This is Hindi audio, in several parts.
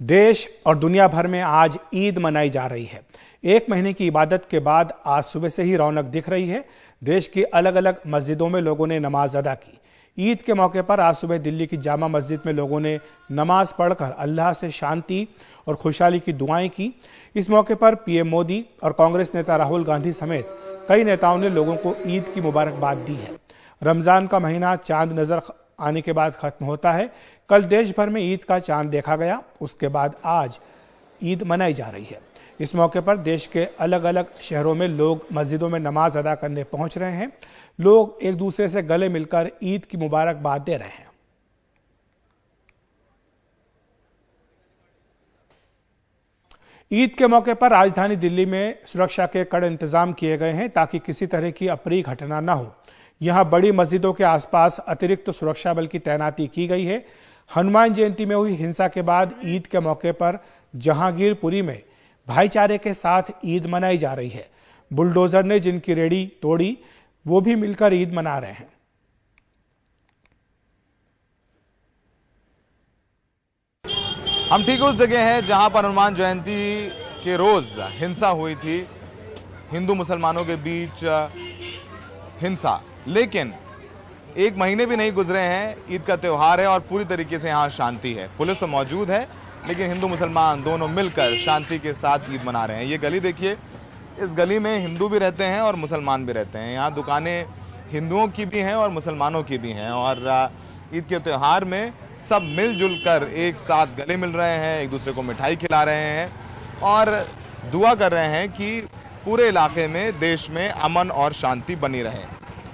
देश और दुनिया भर में आज ईद मनाई जा रही है। एक महीने की इबादत के बाद आज सुबह से ही रौनक दिख रही है। देश की अलग अलग मस्जिदों में लोगों ने नमाज अदा की। ईद के मौके पर आज सुबह दिल्ली की जामा मस्जिद में लोगों ने नमाज पढ़कर अल्लाह से शांति और खुशहाली की दुआएं की। इस मौके पर पीएम मोदी और कांग्रेस नेता राहुल गांधी समेत कई नेताओं ने लोगों को ईद की मुबारकबाद दी है। रमजान का महीना चांद नजर आने के बाद खत्म होता है। कल देश भर में ईद का चांद देखा गया। उसके बाद आज ईद मनाई जा रही है। इस मौके पर देश के अलग अलग शहरों में लोग मस्जिदों में नमाज अदा करने पहुंच रहे हैं। लोग एक दूसरे से गले मिलकर ईद की मुबारकबाद दे रहे हैं। ईद के मौके पर राजधानी दिल्ली में सुरक्षा के कड़े इंतजाम किए गए हैं ताकि किसी तरह की अप्रिय घटना न हो। यहां बड़ी मस्जिदों के आसपास अतिरिक्त सुरक्षा बल की तैनाती की गई है। हनुमान जयंती में हुई हिंसा के बाद ईद के मौके पर जहांगीरपुरी में भाईचारे के साथ ईद मनाई जा रही है। बुलडोजर ने जिनकी रेहड़ी तोड़ी वो भी मिलकर ईद मना रहे हैं। हम ठीक उस जगह हैं जहां पर हनुमान जयंती के रोज हिंसा हुई थी, हिंदू मुसलमानों के बीच हिंसा। लेकिन एक महीने भी नहीं गुजरे हैं, ईद का त्यौहार है और पूरी तरीके से यहाँ शांति है। पुलिस तो मौजूद है लेकिन हिंदू मुसलमान दोनों मिलकर शांति के साथ ईद मना रहे हैं। ये गली देखिए, इस गली में हिंदू भी रहते हैं और मुसलमान भी रहते हैं। यहाँ दुकानें हिंदुओं की भी हैं और मुसलमानों की भी हैं और ईद के त्यौहार में सब मिलजुल कर एक साथ गले मिल रहे हैं, एक दूसरे को मिठाई खिला रहे हैं और दुआ कर रहे हैं कि पूरे इलाके में, देश में अमन और शांति बनी रहे।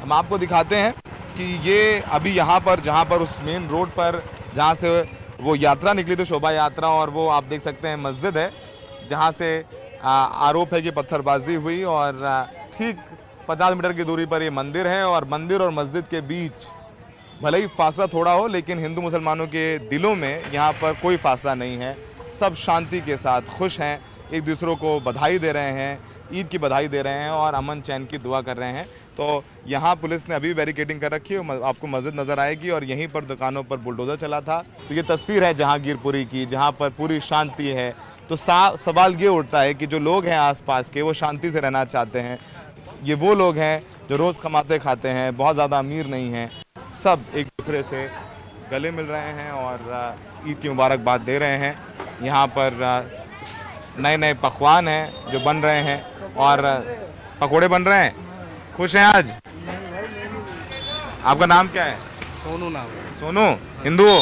हम आपको दिखाते हैं कि ये अभी यहाँ पर, जहाँ पर उस मेन रोड पर जहाँ से वो यात्रा निकली थी, शोभा यात्रा, और वो आप देख सकते हैं मस्जिद है जहाँ से आरोप है कि पत्थरबाजी हुई और ठीक 50 मीटर की दूरी पर ये मंदिर है और मंदिर और मस्जिद के बीच भले ही फासला थोड़ा हो लेकिन हिंदू मुसलमानों के दिलों में यहाँ पर कोई फासला नहीं है। सब शांति के साथ खुश हैं, एक दूसरों को बधाई दे रहे हैं, ईद की बधाई दे रहे हैं और अमन चैन की दुआ कर रहे हैं। तो यहाँ पुलिस ने अभी बैरिकेडिंग कर रखी है, आपको मस्जिद नज़र आएगी और यहीं पर दुकानों पर बुलडोज़र चला था। तो ये तस्वीर है जहांगीरपुरी की जहाँ पर पूरी शांति है। तो सवाल ये उठता है कि जो लोग हैं आसपास के, वो शांति से रहना चाहते हैं। ये वो लोग हैं जो रोज़ कमाते खाते हैं, बहुत ज़्यादा अमीर नहीं हैं, सब एक दूसरे से गले मिल रहे हैं और ईद की मुबारकबाद दे रहे हैं। यहाँ पर नए नए पकवान हैं जो बन रहे हैं और पकोड़े बन रहे हैं। खुश हैं आज? आपका नाम क्या है? सोनू नाम है। सोनू, हिंदू हो?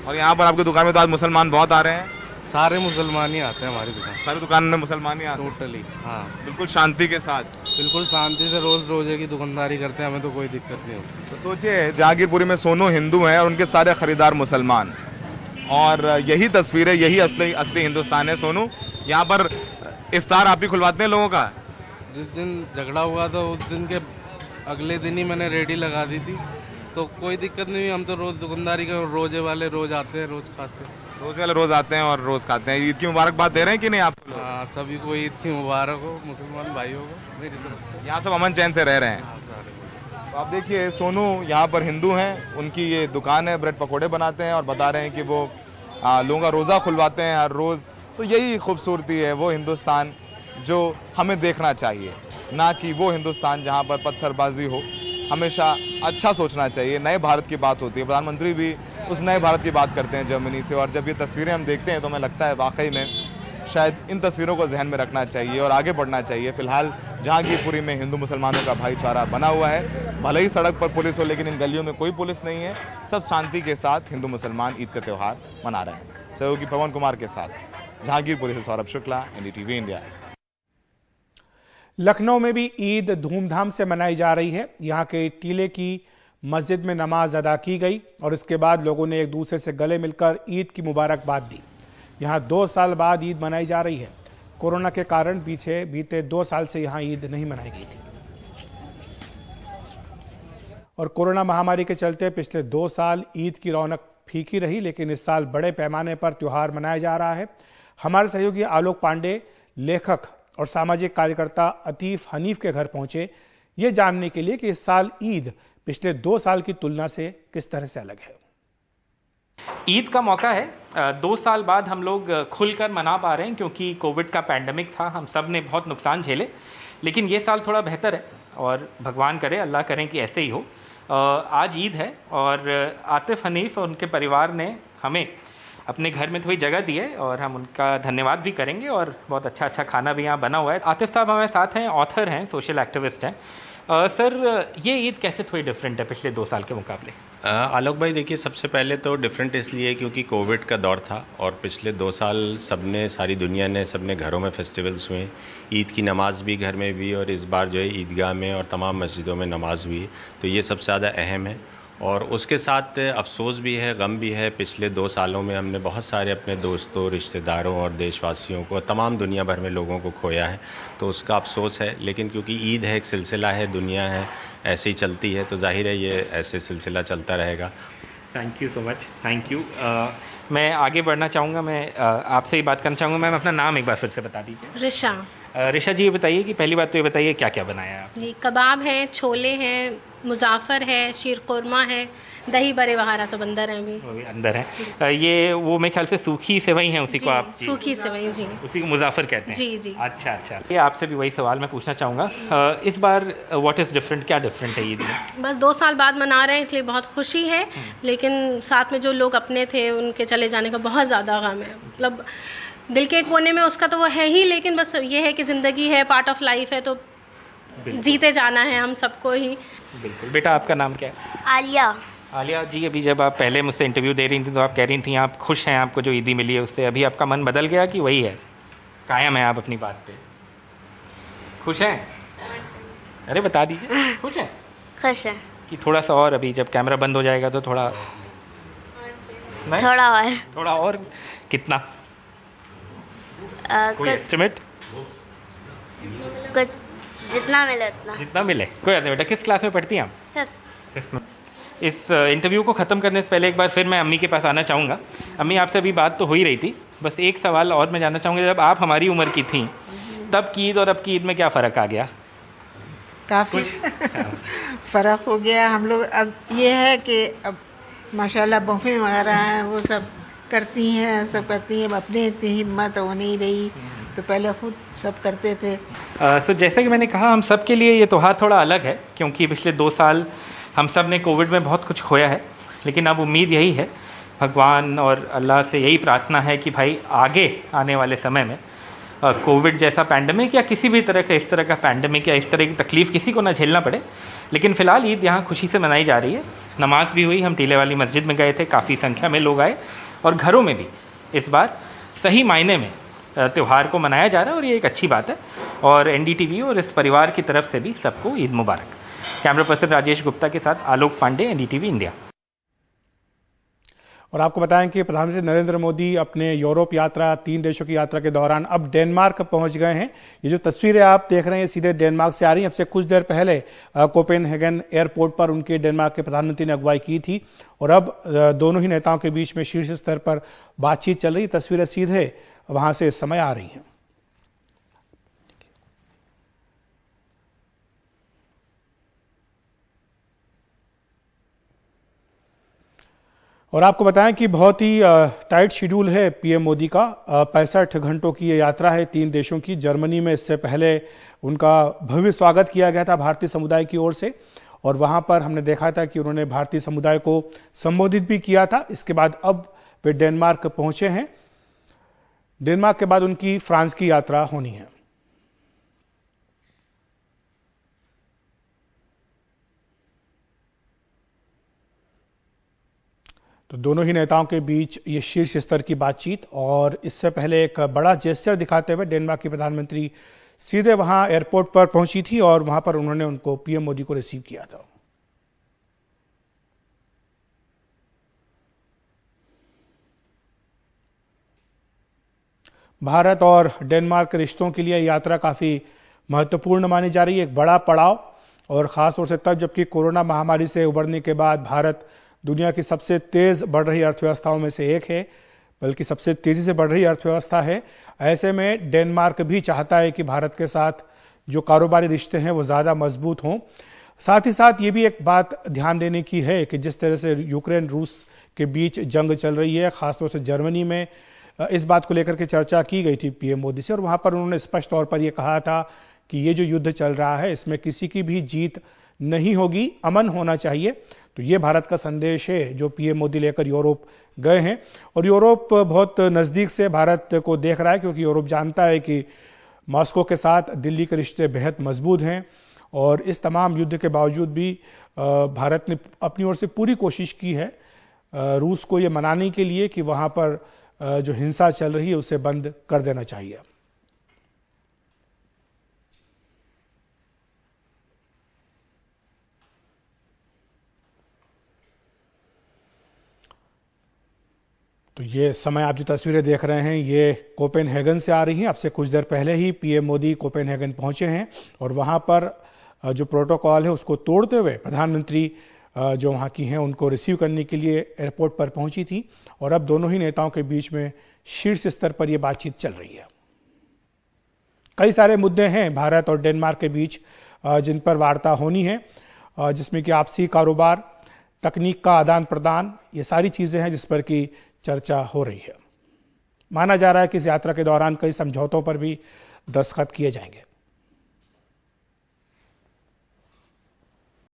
और यहाँ पर आपकी दुकान में तो आज मुसलमान बहुत आ रहे हैं। सारे मुसलमान ही आते हैं हमारी दुकान। सारी दुकान में मुसलमान ही आते हैं? टोटली, हाँ। बिल्कुल शांति के साथ? बिल्कुल शांति से रोज रोजे की दुकानदारी करते हैं, हमें तो कोई दिक्कत नहीं होती। तो सोचिए, जहांगीरपुरी में सोनू हिंदू हैं और उनके सारे खरीदार मुसलमान, और यही तस्वीर है, यही असली हिंदुस्तान है। सोनू, यहाँ पर इफ्तार आप ही खुलवाते हैं लोगों का? जिस दिन झगड़ा हुआ था उस दिन के अगले दिन ही मैंने रेडी लगा दी थी, तो कोई दिक्कत नहीं हुई। हम तो रोज दुकानदारी कर, रोजे वाले रोज आते हैं, रोज खाते हैं। रोज वाले रोज आते हैं और रोज खाते हैं। ईद की मुबारकबाद दे रहे हैं कि नहीं आप? हाँ, सभी को ईद की मुबारक हो, मुसलमान भाइयों को मेरी तरफ से। यहाँ सब अमन चैन से रह रहे हैं। तो आप देखिए, सोनू यहाँ पर हिंदू हैं, उनकी ये दुकान है, ब्रेड पकोड़े बनाते हैं और बता रहे हैं कि वो लोगों का रोज़ा खुलवाते हैं हर रोज़। तो यही खूबसूरती है, वो हिंदुस्तान जो हमें देखना चाहिए, ना कि वो हिंदुस्तान जहाँ पर पत्थरबाजी हो। हमेशा अच्छा सोचना चाहिए। नए भारत की बात होती है, प्रधानमंत्री भी उस नए भारत की बात करते हैं जर्मनी से, और जब ये तस्वीरें हम देखते हैं तो हमें लगता है वाकई में शायद इन तस्वीरों को जहन में रखना चाहिए और आगे बढ़ना चाहिए। फिलहाल जहांगीरपुरी में हिंदू मुसलमानों का भाईचारा बना हुआ है। भले ही सड़क पर पुलिस हो लेकिन इन गलियों में कोई पुलिस नहीं है। सब शांति के साथ हिंदू मुसलमान ईद का त्यौहार मना रहे हैं। सहयोगी पवन कुमार के साथ जहांगीरपुरी से सौरभ शुक्ला, एनडीटीवी इंडिया। लखनऊ में भी ईद धूमधाम से मनाई जा रही है। यहाँ के टीले की मस्जिद में नमाज अदा की गई और इसके बाद लोगों ने एक दूसरे से गले मिलकर ईद की मुबारकबाद दी। यहाँ 2 साल बाद ईद मनाई जा रही है। कोरोना के कारण बीते 2 साल से यहाँ ईद नहीं मनाई गई थी और कोरोना महामारी के चलते पिछले 2 साल ईद की रौनक फीकी रही, लेकिन इस साल बड़े पैमाने पर त्योहार मनाया जा रहा है। हमारे सहयोगी आलोक पांडे, लेखक और सामाजिक कार्यकर्ता अतीफ हनीफ के घर पहुंचे ये जानने के लिए कि इस साल ईद पिछले 2 साल की तुलना से किस तरह से अलग है। ईद का मौका है, 2 साल बाद हम लोग खुलकर मना पा रहे हैं, क्योंकि कोविड का पैंडमिक था, हम सब ने बहुत नुकसान झेले। लेकिन ये साल थोड़ा बेहतर है और भगवान करे, अल्लाह करें कि ऐसे ही हो। आज ईद है और आतिफ हनीफ और उनके परिवार ने हमें अपने घर में थोड़ी जगह दी है और हम उनका धन्यवाद भी करेंगे, और बहुत अच्छा अच्छा खाना भी यहाँ बना हुआ है। आतिफ साहब हमारे साथ हैं, ऑथर हैं, सोशल एक्टिविस्ट हैं। सर, ये ईद कैसे थोड़ी डिफरेंट है पिछले 2 साल के मुकाबले? आलोक भाई, देखिए, सबसे पहले तो डिफरेंट इसलिए क्योंकि कोविड का दौर था और पिछले 2 साल सबने, सारी दुनिया ने, सबने घरों में फेस्टिवल्स हुए, ईद की नमाज भी घर में हुई और इस बार जो है ईदगाह में और तमाम मस्जिदों में नमाज हुई। तो ये सबसे ज़्यादा अहम है और उसके साथ अफसोस भी है, गम भी है। पिछले 2 सालों में हमने बहुत सारे अपने दोस्तों, रिश्तेदारों और देशवासियों को, तमाम दुनिया भर में लोगों को खोया है, तो उसका अफसोस है। लेकिन क्योंकि ईद है, एक सिलसिला है, दुनिया है, ऐसे ही चलती है, तो जाहिर है ये ऐसे सिलसिला चलता रहेगा। Thank you so much, thank you. मैं आगे बढ़ना चाहूँगा, मैं आपसे ही बात करना चाहूँगा। मैम, अपना नाम एक बार फिर से बता दीजिए। रिशा। रिशा जी, ये बताइए कि पहली बात तो ये बताइए क्या क्या बनाया है आप? जी, कबाब है, छोले हैं, मुजाफर है, शीर कोरमा है, दही बड़े वगैरह सब अंदर हैं अभी। वो भी अंदर है। ये वो मेरे ख्याल से सूखी सेवई है, उसी को आप सूखी सेवई, जी, उसी को मुजाफर कहते हैं। जी जी। अच्छा अच्छा। ये आपसे भी वही सवाल मैं पूछना चाहूँगा, इस बार व्हाट इज़ डिफरेंट, क्या डिफरेंट है ईद में? बस 2 साल बाद मना रहे हैं, इसलिए बहुत खुशी है, लेकिन साथ में जो लोग अपने थे उनके चले जाने का बहुत ज़्यादा गम है। मतलब दिल के कोने में उसका तो वो है ही, लेकिन बस ये है कि ज़िंदगी है, पार्ट ऑफ लाइफ है, तो जीते जाना है हम सबको ही। बिल्कुल। बेटा, आपका नाम क्या है? आलिया। आलिया जी, अभी जब आप पहले मुझसे इंटरव्यू दे रही थी तो आप कह रही थी आप खुश हैं, आपको जो ईदी मिली है उससे। अभी आपका मन बदल गया कि वही है, कायम है आप अपनी बात पे? खुश हैं? अरे बता दीजिए, खुश हैं? खुश है। कि थोड़ा सा और, अभी जब कैमरा बंद हो जाएगा तो थोड़ा नहीं? थोड़ा और कितना? कोई एस्टिमेट? कुछ जितना मिले उतना। जितना मिले, कोई बात नहीं। बेटा, किस क्लास में पढ़ती हैं आप? फिफ्थ। इस इंटरव्यू को ख़त्म करने से पहले एक बार फिर मैं अम्मी के पास आना चाहूँगा। अम्मी, आपसे अभी बात तो हो ही रही थी, बस एक सवाल और मैं जानना चाहूँगा, जब आप हमारी उम्र की थी तब की ईद और अब की ईद में क्या फ़र्क आ गया? काफ़ी फ़र्क हो गया। हम लोग अब ये है कि अब माशाल्लाह बफ़े वगैरह हैं, वो सब करती हैं, सब करती हैं। अपने इतनी हिम्मत हो नहीं रही, तो पहले खुद सब करते थे। सो जैसा कि मैंने कहा, हम सब के लिए ये त्यौहार थोड़ा अलग है, क्योंकि पिछले 2 साल हम सब ने कोविड में बहुत कुछ खोया है। लेकिन अब उम्मीद यही है, भगवान और अल्लाह से यही प्रार्थना है कि भाई आगे आने वाले समय में कोविड जैसा पैंडमिक या किसी भी तरह का इस तरह का पैंडमिक या इस तरह की तकलीफ़ किसी को ना झेलना पड़े। लेकिन फ़िलहाल ईद यहाँ खुशी से मनाई जा रही है। नमाज भी हुई, हम टीले वाली मस्जिद में गए थे, काफ़ी संख्या में लोग आए, और घरों में भी इस बार सही मायने में त्यौहार को मनाया जा रहा है, और ये एक अच्छी बात है। और एनडीटीवी और इस परिवार की तरफ से भी सबको ईद मुबारक। कैमरा पर्सन राजेश गुप्ता के साथ आलोक पांडे, एनडीटीवी इंडिया। और आपको बताएं कि प्रधानमंत्री नरेंद्र मोदी अपने यूरोप यात्रा, 3 देशों की यात्रा के दौरान अब डेनमार्क पहुंच गए हैं। ये जो तस्वीरें आप देख रहे हैं सीधे डेनमार्क से आ रही हैं। अब से कुछ देर पहले कोपेनहेगन एयरपोर्ट पर उनके डेनमार्क के प्रधानमंत्री ने अगुवाई की थी, और अब दोनों ही नेताओं के बीच में शीर्ष स्तर पर बातचीत चल रही। तस्वीरें सीधे वहां से इस समय आ रही हैं। और आपको बताएं कि बहुत ही टाइट शेड्यूल है पीएम मोदी का। 65 घंटों की ये यात्रा है 3 देशों की। जर्मनी में इससे पहले उनका भव्य स्वागत किया गया था भारतीय समुदाय की ओर से, और वहां पर हमने देखा था कि उन्होंने भारतीय समुदाय को संबोधित भी किया था। इसके बाद अब वे डेनमार्क पहुंचे हैं। डेनमार्क के बाद उनकी फ्रांस की यात्रा होनी है। तो दोनों ही नेताओं के बीच ये शीर्ष स्तर की बातचीत, और इससे पहले एक बड़ा जेस्चर दिखाते हुए डेनमार्क की प्रधानमंत्री सीधे वहां एयरपोर्ट पर पहुंची थी, और वहां पर उन्होंने उनको पीएम मोदी को रिसीव किया था। भारत और डेनमार्क के रिश्तों के लिए यात्रा काफी महत्वपूर्ण मानी जा रही है, एक बड़ा पड़ाव, और खासतौर से तब जबकि कोरोना महामारी से उबरने के बाद भारत दुनिया की सबसे तेज बढ़ रही अर्थव्यवस्थाओं में से एक है, बल्कि सबसे तेजी से बढ़ रही अर्थव्यवस्था है। ऐसे में डेनमार्क भी चाहता है कि भारत के साथ जो कारोबारी रिश्ते हैं वो ज़्यादा मजबूत हों। साथ ही साथ ये भी एक बात ध्यान देने की है कि जिस तरह से यूक्रेन रूस के बीच जंग चल रही है, खासतौर से जर्मनी में इस बात को लेकर के चर्चा की गई थी पीएम मोदी से, और वहां पर उन्होंने स्पष्ट तौर पर यह कहा था कि ये जो युद्ध चल रहा है इसमें किसी की भी जीत नहीं होगी, अमन होना चाहिए। तो ये भारत का संदेश है जो पीएम मोदी लेकर यूरोप गए हैं, और यूरोप बहुत नज़दीक से भारत को देख रहा है, क्योंकि यूरोप जानता है कि मॉस्को के साथ दिल्ली के रिश्ते बेहद मजबूत हैं, और इस तमाम युद्ध के बावजूद भी भारत ने अपनी ओर से पूरी कोशिश की है रूस को ये मनाने के लिए कि वहाँ पर जो हिंसा चल रही है उसे बंद कर देना चाहिए। तो ये समय आप जो तस्वीरें देख रहे हैं ये कोपेनहेगन से आ रही हैं। अब से कुछ देर पहले ही पीएम मोदी कोपेनहेगन पहुंचे हैं, और वहां पर जो प्रोटोकॉल है उसको तोड़ते हुए प्रधानमंत्री जो वहां की हैं उनको रिसीव करने के लिए एयरपोर्ट पर पहुंची थी, और अब दोनों ही नेताओं के बीच में शीर्ष स्तर पर यह बातचीत चल रही है। कई सारे मुद्दे हैं भारत और डेनमार्क के बीच जिन पर वार्ता होनी है, जिसमें कि आपसी कारोबार, तकनीक का आदान प्रदान, ये सारी चीजें हैं जिस पर की चर्चा हो रही है। माना जा रहा है कि इस यात्रा के दौरान कई समझौतों पर भी दस्तखत किए जाएंगे।